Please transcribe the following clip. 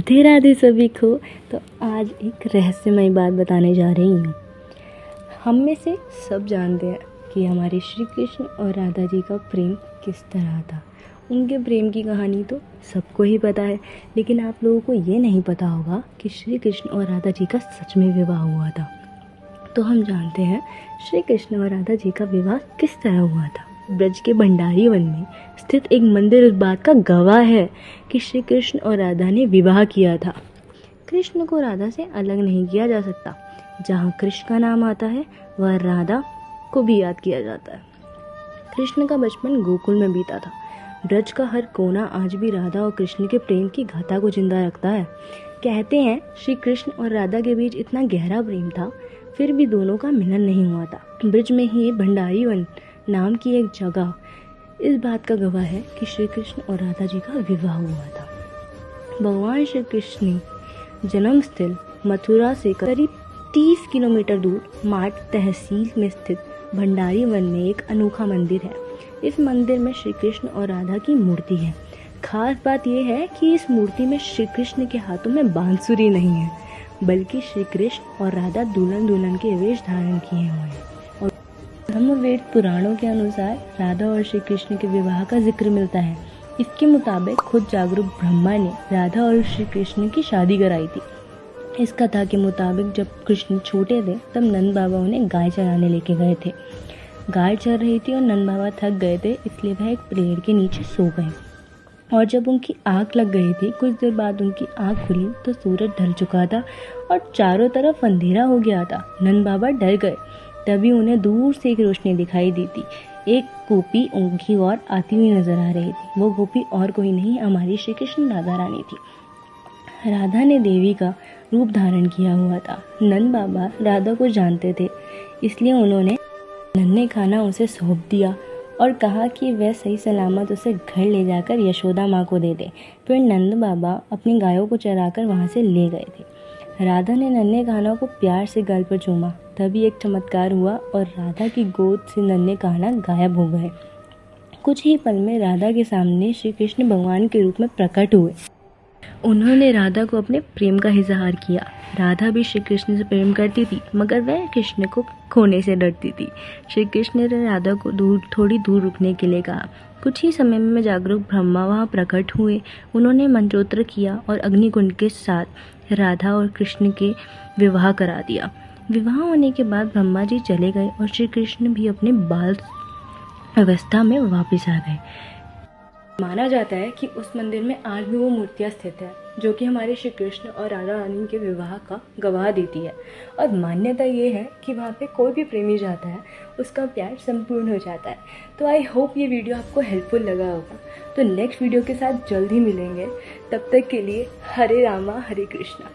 राधे राधे सभी को। तो आज एक रहस्यमय बात बताने जा रही हूँ। हम में से सब जानते हैं कि हमारे श्री कृष्ण और राधा जी का प्रेम किस तरह था। उनके प्रेम की कहानी तो सबको ही पता है, लेकिन आप लोगों को ये नहीं पता होगा कि श्री कृष्ण और राधा जी का सच में विवाह हुआ था। तो हम जानते हैं श्री कृष्ण और राधा जी का विवाह किस तरह हुआ था। ब्रज के भंडारी वन में स्थित एक मंदिर इस बात का गवाह है कि श्री कृष्ण और राधा ने विवाह किया था। कृष्ण को राधा से अलग नहीं किया जा सकता। जहाँ कृष्ण का नाम आता है वह राधा को भी याद किया जाता है। कृष्ण का बचपन गोकुल में बीता था। ब्रज का हर कोना आज भी राधा और कृष्ण के प्रेम की गाथा को जिंदा रखता है। कहते हैं श्री कृष्ण और राधा के बीच इतना गहरा प्रेम था, फिर भी दोनों का मिलन नहीं हुआ था। ब्रज में ही भंडारी वन नाम की एक जगह इस बात का गवाह है कि श्री कृष्ण और राधा जी का विवाह हुआ था। भगवान श्री कृष्ण जन्म स्थल मथुरा से करीब 30 किलोमीटर दूर माट तहसील में स्थित भंडारी वन में एक अनोखा मंदिर है। इस मंदिर में श्री कृष्ण और राधा की मूर्ति है। खास बात यह है कि इस मूर्ति में श्री कृष्ण के हाथों में बांसुरी नहीं है, बल्कि श्री कृष्ण और राधा दुल्हन दुल्हन के वेश धारण किए हुए हैं। और ब्रह्मवेद पुराणों के अनुसार राधा और श्री कृष्ण के विवाह का जिक्र मिलता है। इसके मुताबिक खुद जागरूक ब्रह्मा ने राधा और श्री कृष्ण की शादी कराई थी। इस कथा के मुताबिक जब कृष्ण छोटे थे तब नंद बाबा उन्हें गाय चराने लेके गए थे। गाय चर रही थी और नंद बाबा थक गए थे, इसलिए वह एक पेड़ के नीचे सो गए। और जब उनकी आँख लग गई थी, कुछ देर बाद उनकी आँख खुली तो सूरज ढल चुका था और चारों तरफ अंधेरा हो गया था। नंद बाबा डर गए। तभी उन्हें दूर से एक रोशनी दिखाई दी थी। एक गोपी उनकी ओर आती हुई नजर आ रही थी। वो गोपी और कोई नहीं, हमारी श्री कृष्ण राधा रानी थी। राधा ने देवी का रूप धारण किया हुआ था। नंद बाबा राधा को जानते थे, इसलिए उन्होंने नन्हे खाना उसे सौंप दिया और कहा कि वह सही सलामत उसे घर ले जाकर यशोदा माँ को दे दे। फिर नंद बाबा अपनी गायों को चराकर वहाँ से ले गए थे। राधा ने नन्हे कान्हा को प्यार से गल पर चूमा। तभी एक चमत्कार हुआ और राधा की गोद से नन्हे कान्हा गायब हो गए। कुछ ही पल में राधा के सामने श्री कृष्ण भगवान के रूप में प्रकट हुए। उन्होंने राधा को अपने प्रेम का इजहार किया। राधा भी श्री कृष्ण से प्रेम करती थी, मगर वह कृष्ण को खोने से डरती थी। श्री कृष्ण ने राधा को थोड़ी दूर रुकने के लिए कहा। कुछ ही समय में जागरूक ब्रह्मा वहाँ प्रकट हुए। उन्होंने मंत्रोच्चार किया और अग्निकुंड के साथ राधा और कृष्ण के विवाह करा दिया। विवाह होने के बाद ब्रह्मा जी चले गए और श्री कृष्ण भी अपने बाल अवस्था में वापस आ गए। माना जाता है कि उस मंदिर में आज भी वो मूर्तियाँ स्थित है, जो कि हमारे श्री कृष्ण और राधा रानी के विवाह का गवाह देती है। और मान्यता ये है कि वहाँ पे कोई भी प्रेमी जाता है उसका प्यार संपूर्ण हो जाता है। तो आई होप ये वीडियो आपको हेल्पफुल लगा होगा। तो नेक्स्ट वीडियो के साथ जल्द ही मिलेंगे। तब तक के लिए हरे रामा हरे कृष्णा।